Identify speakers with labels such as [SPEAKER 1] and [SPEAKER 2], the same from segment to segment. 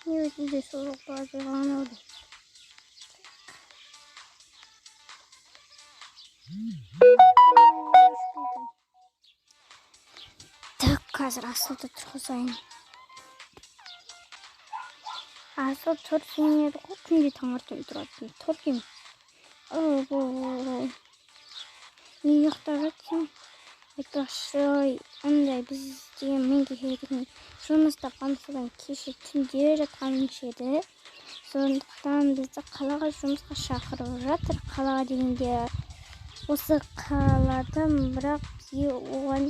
[SPEAKER 1] өзінде соғылға жиған өлі. Так, қазір асылды тұрғызайын. Асыл тұр сенеді ғой, күнде таңертең тұратын. Тұр кем. Не ұйықтап жатсың? Айтпақшы, ондай біз деген мен кешеден жұмыста қамсыдан кеше түнде жатқаным еді. Сондықтан бізді қалаға жұмысқа шақырып жатыр. Қалаға дегенде осы қаладым, бірақ оған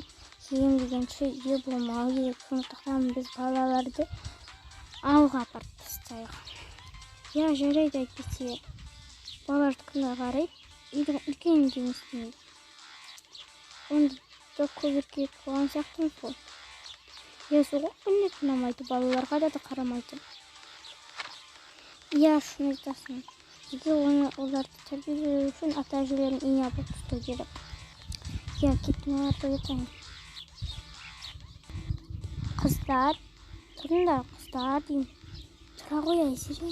[SPEAKER 1] кейін дегенше ие болмау керек. Сондықтан біз балаларды ауылға апарып тастайық. Я жарайды әйтпесе. Балаларды күнде қарайды. Үйдің үлкен денесіне. Онда көп еркек болған сияқтымыз ғой. Я соға күнде тынамайды, балаларға да қарамайды. Я шын айтасың. Бізге оларды тәрбиелеу үшін ата-әжелердің үйіне апарып тастау керек. Я кеттім, оларды оятайын. Қыздар, тұрыңдар, қыздар деймін. Тұра ғой Айсере.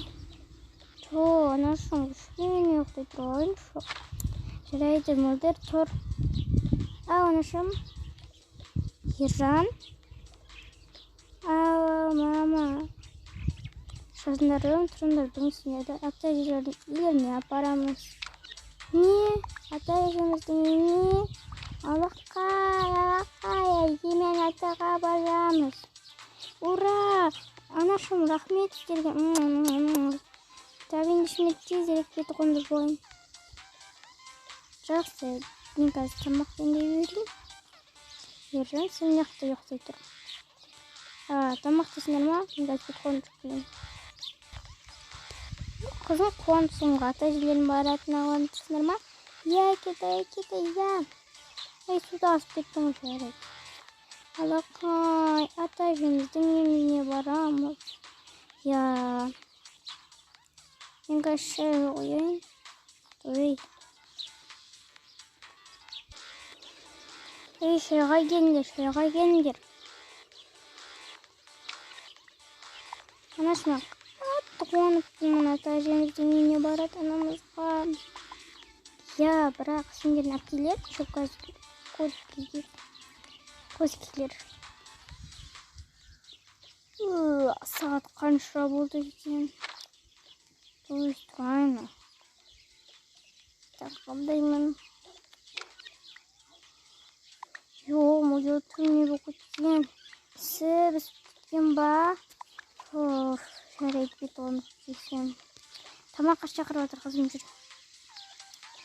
[SPEAKER 1] Тұр, анашым, кішкене ұйықтай тұрайыншы. Жарайды, мөлдір, тұр. Ау, анашым. Ержан. Ау, мама. Жазындарым, тұрыңдар, бүгінсінеді. Ата-әжелердің үйлеріне апарамыз. Не? Ата-әжеміздің үйіне? Алақай, әйдемен атаға барамыз. Ура! Анашым, рахмет сіздерге. Табен ішіме тезірек кетіп қонды бойын. Жақсы, мен қазір тамақпен де берейін. Ержан, сен яқты ұйықтай тұр. Тамақтасыңдар ма? Мен қазір кетіп қонып жүргейін. Қызым қуантысыңға ата-әжелердің баратына қуантысыңдар ма? Я, кета, я. Ай, суда асып кеттің жарайды. Алақай, ата-әжеміздің үйіне барамыз. Я. Мен қазір шай қояйын. Ой. Ей, шайға келіңдер. Анашыма қатты қуаныппын ата-әжеміздің үйіне баратынымызға. Я, бірақ сендердің әпкелер көп көз-келер. Сағат қанша болды екен? Тұрайын. Тақымдаймын. Жоқ, мұзы түрме болып кеткен. Біз кеткен ба? Жарайды бет оны кетсем. Тамаққа шақырып отыр қызым жүр.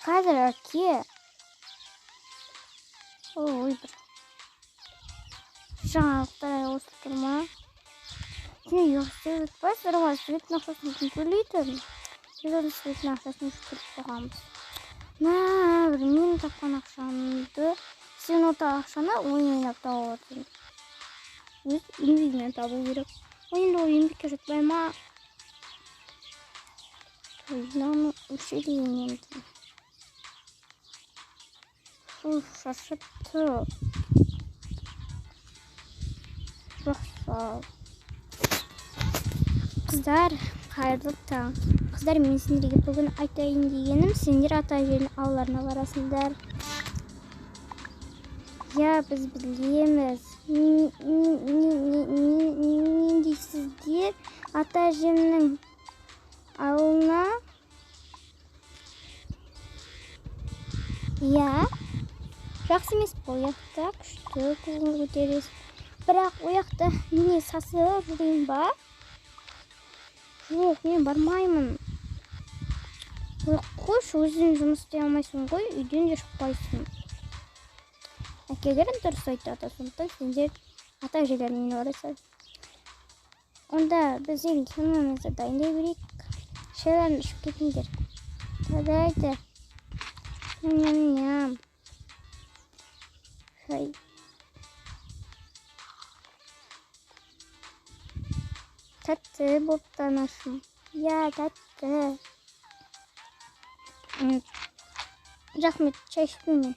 [SPEAKER 1] Қазір әке. Ой, бір. Жаңалықтар осы тұрма. Не, ұйықсыз өтпай, сұрға светін ақшасын төлейтін. Біз оны светін ақшасын жүріп қоғамыз. Бір мен тапқан ақшамды, сен ота ақшаны ойын тауып отырын. Өз еңбегімен табу керек. Ойында еңбекке жатпай ма? Ойнаны өшелейін енді. Шашыпты. Жақсы. Қыздар, қайырлы таң. Қыздар, мен сендерге бүгін айтайын дегенім, сендер ата-әжелердің ауларына барасыңдар. Я, біз білеміз. Мен дейсіздер ата-әжемнің ауылына? Я, жақсы емес пе, ояқта күшті көңіл көтересіз. Бірақ ояқта не сасып жүрейін ба? Жоқ, мен бармаймын. Қош, өзің жұмыс істей алмайсың ғой, үйден де шықпайсың. Әкелерін дұрыс айтады, сондықтан сендер ата-әжелердің үйіне барасың. Онда біз енді киномызды дайындай берейік. Шайларын ішіп кетіңдер. Жарайды. Ням-ням. Шай. Тәтті болыпты анашым. Я, тәтті. Рахмет, шай ішпеймін.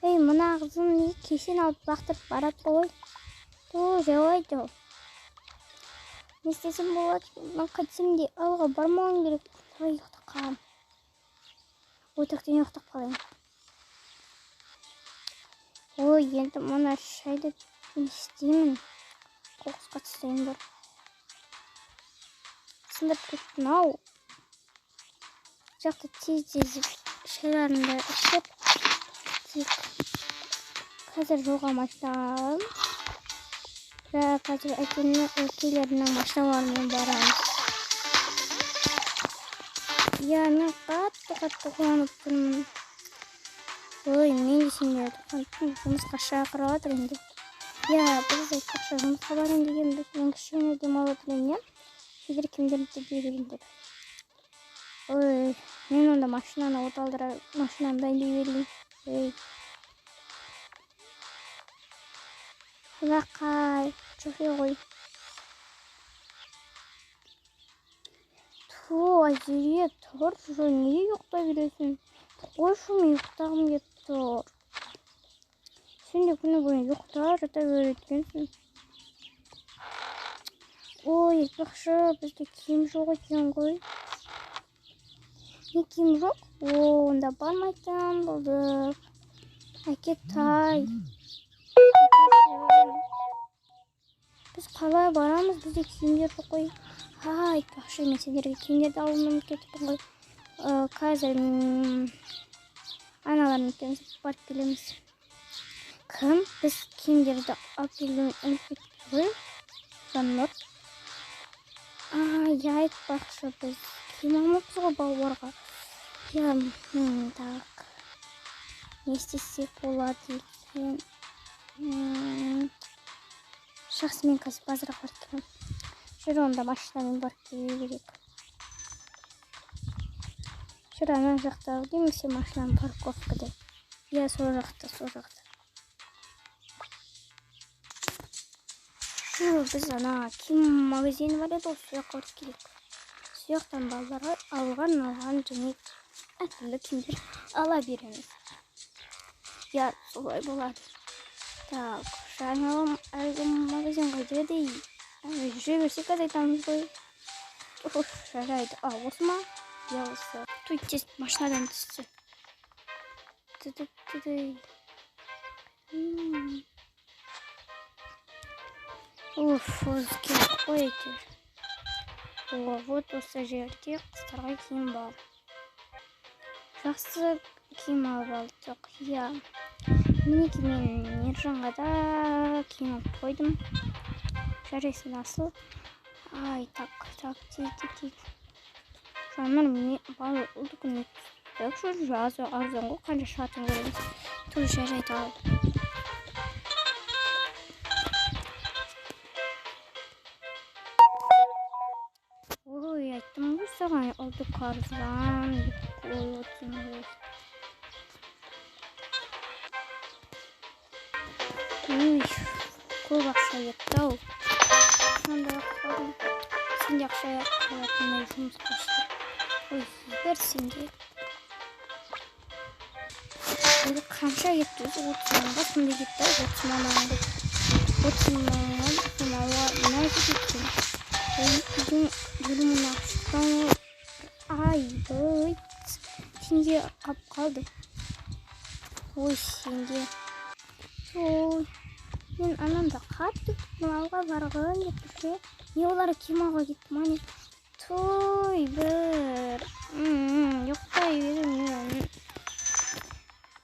[SPEAKER 1] Ей, мына қызым кесен алып бақтырып барады ғой. Жарайды. Не істесем болады? Мен қайтсам де алға бармауым керек. Ой, ұйықтап қалам. Өтіріктен ұйықтап қалайын. Ой, енді мына шайды не істеймін? Қоқысқа тастайын бар. Сындырып кеттім ау. Жақты тез шайларымды ішіп, тек қазір жолға машинам. Қазір әкелерінің машиналарымен барамыз. Я, мен қатты қуанып тұрмын. Ой, мен де сендерді жұмысқа шақырып жатыр енді. Я, біз айтпақшы жұмысқа барайын дегенбіз. Мен кішкене демалып отырайын, егер кімдерді берейіндер. Ой, мен онда машинаны оталдыра, машинаны дайындай берейін. Ой. Құлақай, жоқе ғой. Ту, Азире, тұр, неге ұйықтай бересің? Қойшы, мен ұйықтағым кеп тұр. Сен де күні бойы ұйықта жата беретінсің. Ой, айтпақшы, бізде киім жоқ екен ғой. Не киім жоқ? О, онда бармайтын болдық. Әкетай. Біз қалай барамыз? Бізде киімдер жоқ қой. Айтпақшы, мен сендерге киімдерді алуым кетіппін ғой. Қазір аналарым екеуміз барып келеміз. Кім? Біз киімдерді алып келуін ұмытып ғой. Жаннұр. Я айтпақшы, біз киім алмаппыз ғой балаларға. Я, так. Не істесек болады екен? Жақсы, мен қазір базарға барып келемін. Жүр, онда машинамен барып келе керек. Жүр, ана жақта немесе машинаның парковкада. Я, сол жақта. Жүр, біз ана киім магазині бар еді, осы жаққа барып келейік. Сол жақтан балаларға алған және әртүрлі киімдер ала береміз. Я, солай болады. Так, жаңағы әлгі магазинға жүреді. Жүре берсек айтамыз ғой. Жарайды. Осы ма? Я, осы. Той тез машинадан түсті. Осы керек қой әйтеуір. Вот осы жерде қыздарға киім бар. Жақсы киім алып алдық. Я, мінеки мен Ержанға да киім алып қойдым. Жарайсың асыл. Так, тек. Жаннар, мені балды күні түстік жүр. Жазы арзан ғой, қанша шығатын көреміз. Тұр, жарайды ал. Ой, айттым ғой саған, алды қарзан деп қойып отырмын ғой. Ой, көп ақша кетті-ау. Сонда қадым, сенде ақша қалатындай жұмыс қашты. Ой, бер сенде. Ой, қанша кетті өзі? 30 мыңға сонда кетті, 30 мыңға. 30 мыңға қымауға нәзі кеткен. Ой, үйдің бөлімін ақшықтан. Ой, сенде қап қалды. Ой, сенде. Ой, мен анамда қатты малға барғын деп тұрше. Не олары кемалға кетті мане. Той, бір. Жоқтай берім.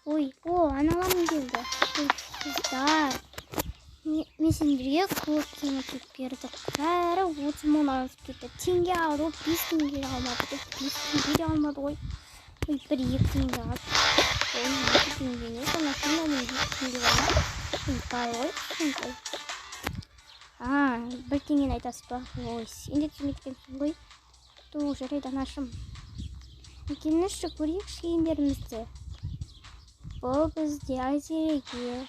[SPEAKER 1] Ой, аналарым келді. Ой, қыздар. Мен сендерге көп киім әкеліп бердік. Бәрі 30 мың алып кетті. Теңге алып, 5 теңге алмады. 5 теңге де алмады ғой. Ой, 1-2 теңге алып. Ой, 2 теңге не? Соны шынымен 2 теңге алып. Ой, бар ғой. 1 теңгені айтасыз ба? Ой, сен де түсінбеткенсің ғой. Ту, жарайды анашым. Екеніші көрейік киімдерімізді. Бұл бізде Азиреге.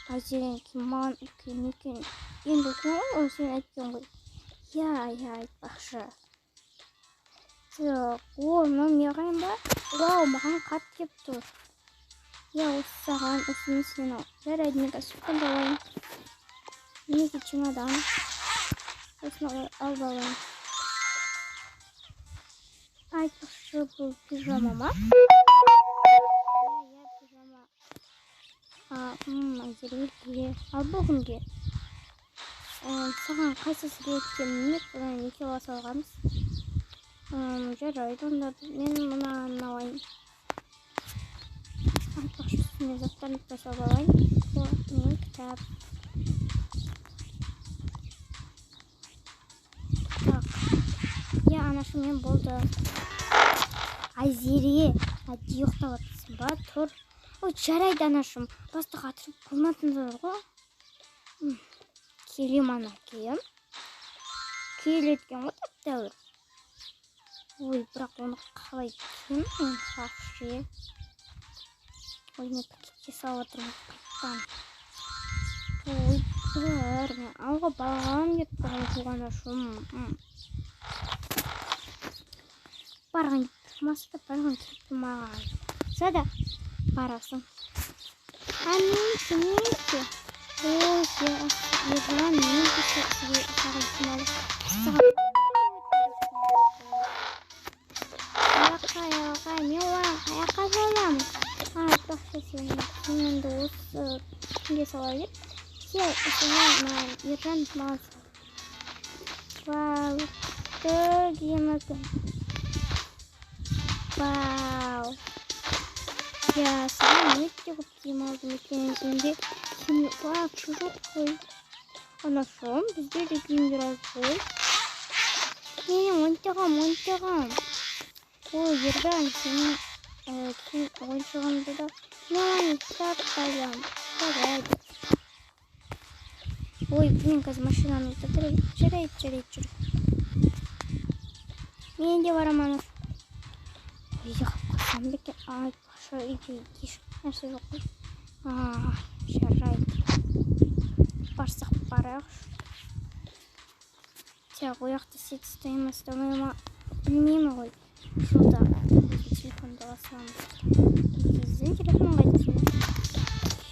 [SPEAKER 1] Азиреге маған үлкен екен. Енді үлкен ғой, сен айткен ғой. Я, айтпақшы. Мынау маған ба? Вау, маған қат кеп тұр. Я, осы саған, осыны сен ал. Жарайды, мен кәсіппен жалайын. Неге чемодан? Сосын алып алайын. Айтпақшы бұл пижама ма? Иә, пижама. Әзірге. Ал бүгінге. Саған қайсысы керек екенін білмек, бұдан екеуі аса алғанбыз. Жарайды, онда мен мынаны алайын. Айтпақшы үстіне заттарын жасап алайын. Бұл не кітап. Так. Иә, анашымен болды. Айзере, әдейі ұйықтап жатырсың ба? Тұр. Ой, жарайды анашым. Басты қатырып қойматындар ғой. Келем ана киім. Келеткен ғой тәп-тәуір. Ой, бірақ оны қалай киім? Вообще. Ой, мен пакетке салып отырмын қайттан. Ой, бір. Мен алға бағам деп тұрған анашым. Барған маста барған кетті маған. Сада барасың. Мен сенеке. Ой, ержан мен сізге саған сыналы. Аяққа мен оған аяққа саламын. Айтпақшы сенімді осы күнге сала деп. Сен ержан маған сал. Вау, киімі. Вау. Я саған өте көп киім алдым екенін сенде. Вообще жоқ қой. Анашым, бізде де киімдер аз қой. Менің ойыншығым. Ой, ержан, сенің ойыншығымды да мен кітап алам. Жарайды. Ой, мен қазір машинаны отырдырайын. Жарайды. Мен де барам анашы. Үйде қалып қалсам бекен. Айтпақшы үйде ешкім нәрсе жоқ қой. Жарайды. Барсақ барайықшы. Тек ояқты сет істаймай ма білмеймін ғой. Жолда телефонды аласам. Кезден телефон қайтсын.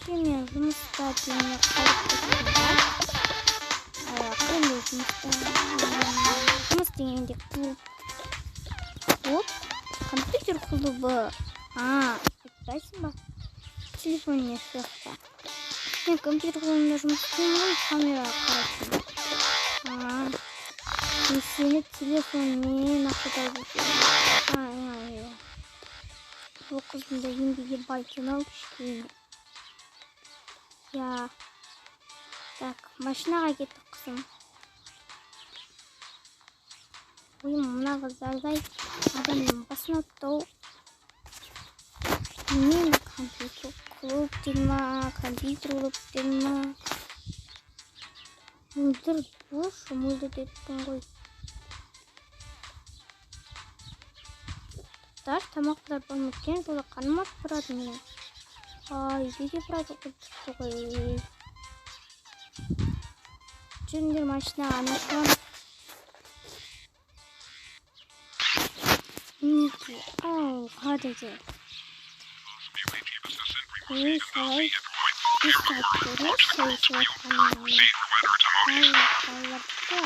[SPEAKER 1] Мен жұмыста дейіне қалып кеткенде. Жұмыс дегенде клуб. Компьютер клубы. Айтпайсың ба? Телефон не сияқты. Мен компьютер клубында жұмыс істеймін ғой, камераға қарайтын. Мен сені телефонмен ақша тауып жүрмін. Бұл қыздың да еңбегі бай екен-ау кішкене. Я. Так, машинаға кеттік қызым. Ой, мына қыздардай адамның басына оттау. Мен компьютер клуб дейма, компьютер клуб дейма. Мөлдір бош, мөлдір деппін ғой. Тамақтар болмекен, жолда қаным ап тұрады менің. Үйге де біраз отырды ғой. Жүріңдер машинаға анашым. Мінеки, қадеде. Ой, солай. Естаттыры, солай қанымын. Қаларды.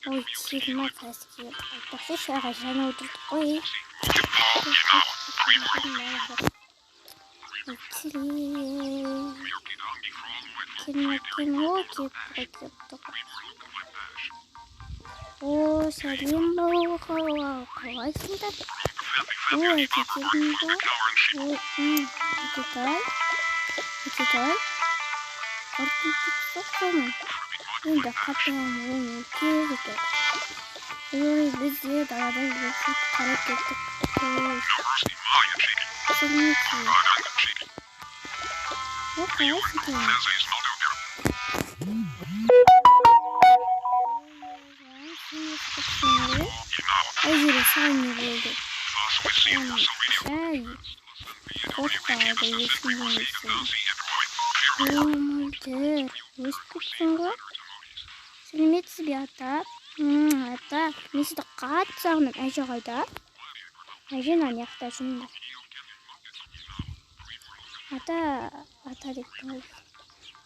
[SPEAKER 1] Ой, тегіма кәске. Айтпақшы шаға жаңа отырдық қой. Келмекен ол кеп. О, сәлем бол, қалайсыңдар? Ой, кетердің ба? Ой, кетай. Қартынтып соққымын. Енді қапыған ойын келді. Ой, бізде далада жүрсіп қарап кеттік. Ой, сәлеметсің. О, қалайсың кейін? Айзере, саған не болды? Шай. Қорқпады, ешкім болмайсың. Ой, мөлдір. Өсіп кеттің ғой? Сәлеметсіз бе, ата? Ата, мен сізді қатты сағындым. Әже қайда? Әже нанияқта жүрмін. Ата деп қойды.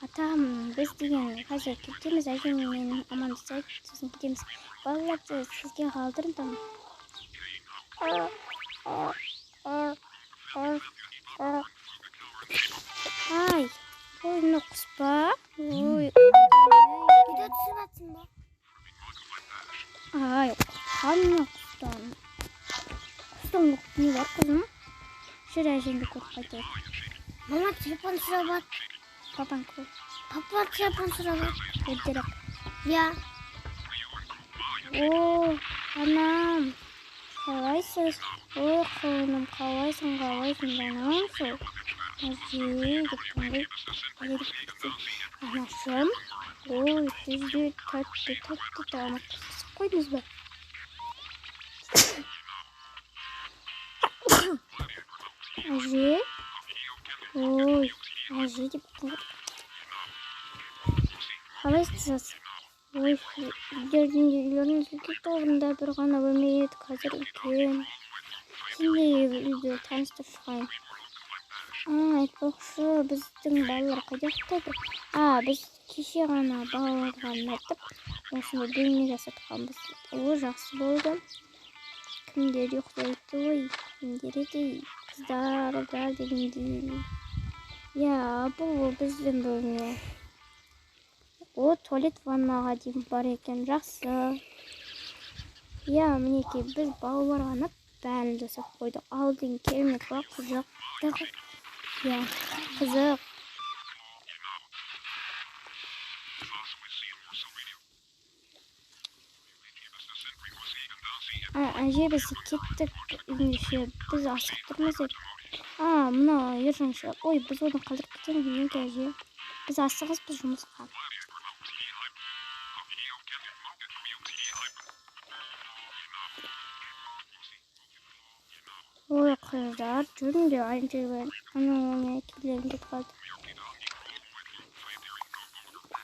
[SPEAKER 1] Атам, біз деген қазір кетеміз, әжеммен амандасайық, сосын кетеміз. Балаларды сізге қалдырдым. Ай, ойыны құспа. Ой,
[SPEAKER 2] Video түсіп атсың ба?
[SPEAKER 1] ай, қанына құстан. Құстан не бар қызым? Жүр әжеңді көріп қайтайық.
[SPEAKER 2] Мама телефон сұрап ат.
[SPEAKER 1] Папан көр.
[SPEAKER 2] Папа телефон сұрап ат.
[SPEAKER 1] Өдірік.
[SPEAKER 2] Я.
[SPEAKER 1] О, анам. Қалайсыз? Ой, құлыным, қалайсың жаным сол. Әже, деппін ғой. Анашым. Ой, түзде тәтті тамақ қысып қойдыңыз ба? Әже. Ой, әже деппін ғой. Қалайсыз? Ой, үйлеріңізге тобында бір ғана бөлме еді, қазір үлкен. Сендей үйді таныстырып шығайын. Айтпақшы, біздің балалар қайда ұйықтайды? Біз кеше ғана балаларға айтып, осында бөлме жасатқанбыз. Жақсы болды. Кімдер ұйықтайды ғой? Кімдер еді? Қыздар дегендей. Бұл біздің бөлме. Туалет ваннаға дейін бар екен, жақсы. Мінекей, біз балаларға бәрін жасап қойдық. Алдың керемет бар, қызық. Қызық. Әже, біз кеттік үйінше, біз асық тұрмыз ек. Мұна ержаншы. Ой, біз оны қалдырып кетеміз, неге әже? Біз асығыз, біз жұмысқа. Ой, қыздар, жүрінде айыншығын. Оны келерін деп қалды.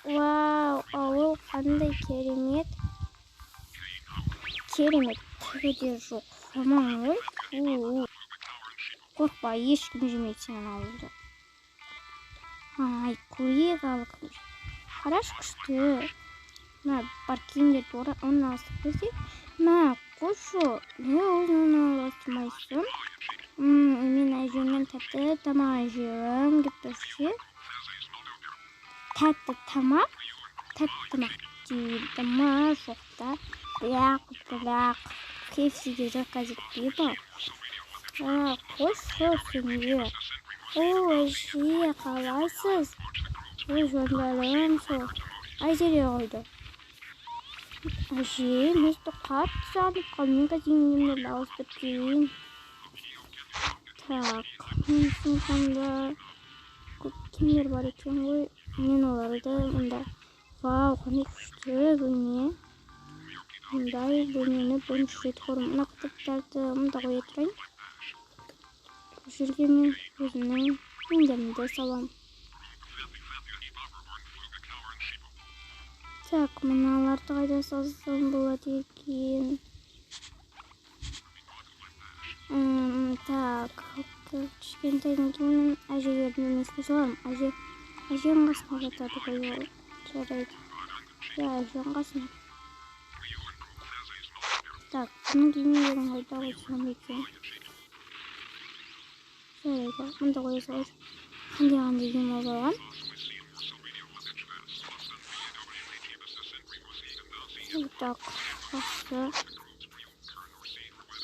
[SPEAKER 1] Вау, ауыл қандай керемет. Керемет, түрде жоқ. Жаман ғой. Қорқпа, ешкім жемейді сенің ауылды. Көрейік алық. Қараш күшті. Бар киімдерді оны алыстық бізде. Қошу, не өзіңін аластырмайсың? Мен әжеммен тәтті тамақ жеуім деп тұршы. Тәтті тамақ дейді ма жоқта. Бірақ. KFC-ге заказик етпей ба? Қошу сенде. Әже, қалайсыз? Жөнделім сол. Әжере қойды. Әже, месті қатты жанып қалмен қазеңдерді ауыстырып кейін. Менсің қанда көп кемдер бар екен ғой. Мен оларды мұнда. Вау, қандай күшті бөлме. Мұндай бөлмені бірінші рет көрдім. Мына кітаптарды мұнда қоя тұрайын. Бұл жерге мен өзімнің киімдерімді саламын. Мыналарды қайда салсам болады екен. Кішкентайдан кейін әжелердің бөлмесіне саламын. Әженің қасына жатады ғой ол. Жарайды. Әженің қасына. Бұның киімдерін қайда қойсам екен. Жарайды. Мұнда қоя салайын. Қандай киім алған. Жақсы.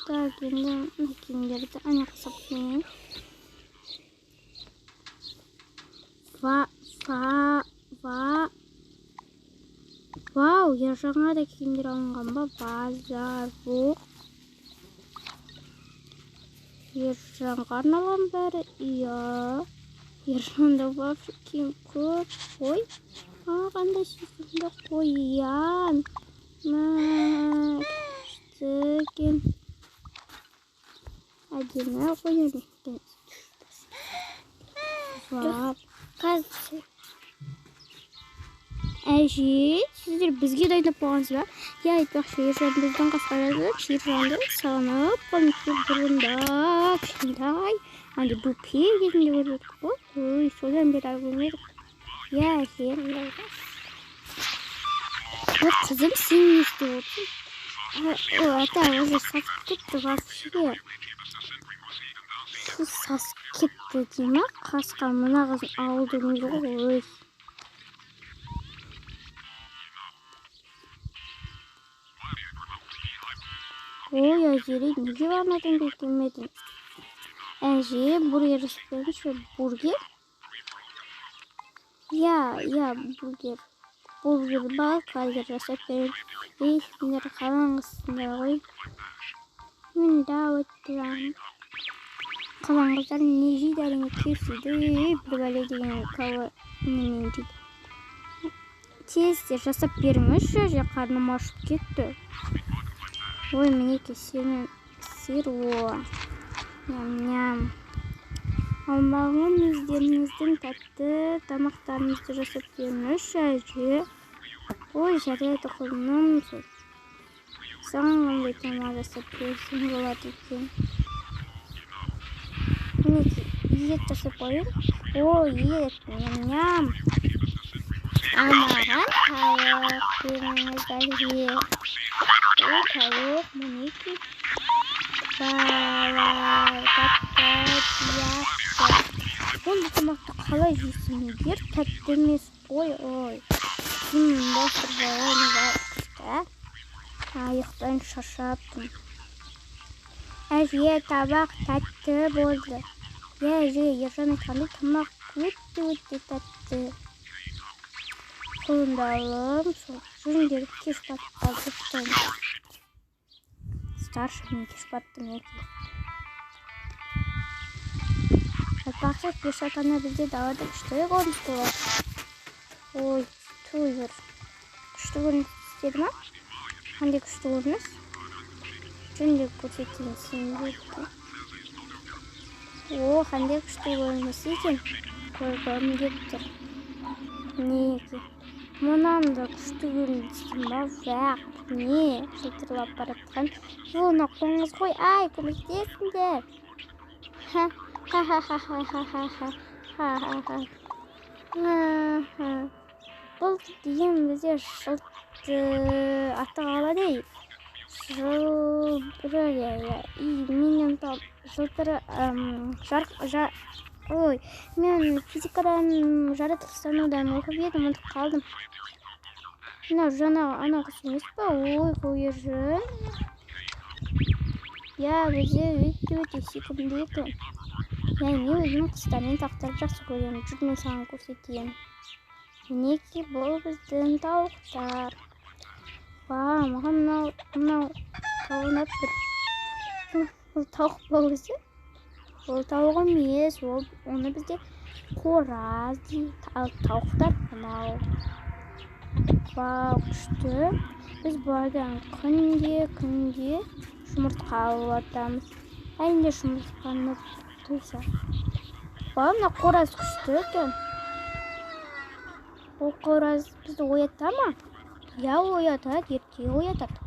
[SPEAKER 1] Енді киімдерді қысып кейін. Вау, жаңа да киімдер алынған ба? Базар бұл. Ержанға арналған бәрі. Ержанда бар киім көп. Ой, қандай сүйкімді қоян. Күштіген. Әдемі қоян екен. Қазір. Әже, сіздер бізге дайындап болғансыз ба? Айтпақшы, ержан біздің қасқарады. Ержанды санып, қомекте бұрында кішкентай. Бұпе кезінде көрдік қой. Содан бері көрмедік. Я әже. Қызым, сен не істеп отырсың? Ата уже сасып кетті вообще. Сасып кетті дей ма? Қасқа мына қыздың ауылдың өзі ғой. Ой, әжере, неге бармадың ба келмедің? Әже, бургер жасап беріңізші, бургер? Я, бургер. Бургер бар, қазір жасап беремін. Сендер қалаңғысыңдар ғой. Мен дауыт тұрамын. Қалаңғыздар не жейді әрине кесуді, бір бәле деген кәуі немен дейді. Тезде жасап беріңізші, же қарным ашып кетті. Ой, мінеке сенің сыр о. Ням-ням. Алмағым өздеріңіздің тәтті тамақтарыңызды жасап беріңізші, әже. Ой, жарайды құлыным. Саған қандай тамақ жасап берсең болады екен. Мінеке, ет жасап қойын. Ой, ет, ням-ням. Алмаған тауық беріңіз, әже. Ой, тауық, мінеке. Балар, тәтті, яқты. Онда тамақты қалай жейсіңдер? Тәтті емес. Ой. Басыр балайны жарықта. Аяқтан шашаптым. Әже, табақ тәтті болды. Әже, ержан айтқандай тамақ өтті тәтті. Қолындалым, жүріндер кеш батып қалдықтым. Старший мен кеш баттым екен. Айтпақшы, пешат ана бізде далада күшті көрініс болады. Ой, тұйыр. Күшті көрініс істеді ма? Қандай күшті көрініс? Жүрінде көрсетейін сенде. О, қандай күшті көрініс екен. Көргім деп тұр. Неге? Мұнан да күшті көріністің ба? Вәқ, не? Жылтырлап баратқан. Жолына қоңыз қой, ай, көмектесіңдер. Ха-ха-ха-ха-ха-ха-ха-ха. Бұл деген бізде жылты аты қалады. Ой, мен физикадан жаратылыстанудан оқып едім, ұмытып қалдым. Мына жаңағы ана қыз емес па? Ой, қойыржын. Я, өзі өте сүйкімді екен. Мен өзім қыстармен тақтарып жақсы көремін. Жүр, мен саған көрсетейін. Мінеке, бұл біздің тауықтар. Маған мынау тауынап бір. Бұл тауық бұл өзі? Ол тауық емес, оны бізде қораз дейді. Ал тауықтар мынау. Вау, күшті. Біз бұлардан күнде жұмыртқа алып атамыз. Әйінде жұмыртқаны тұйса. Вау, мына қораз күшті екен. Ол қораз бізді оята ма? Я, оятады, ерте оятады.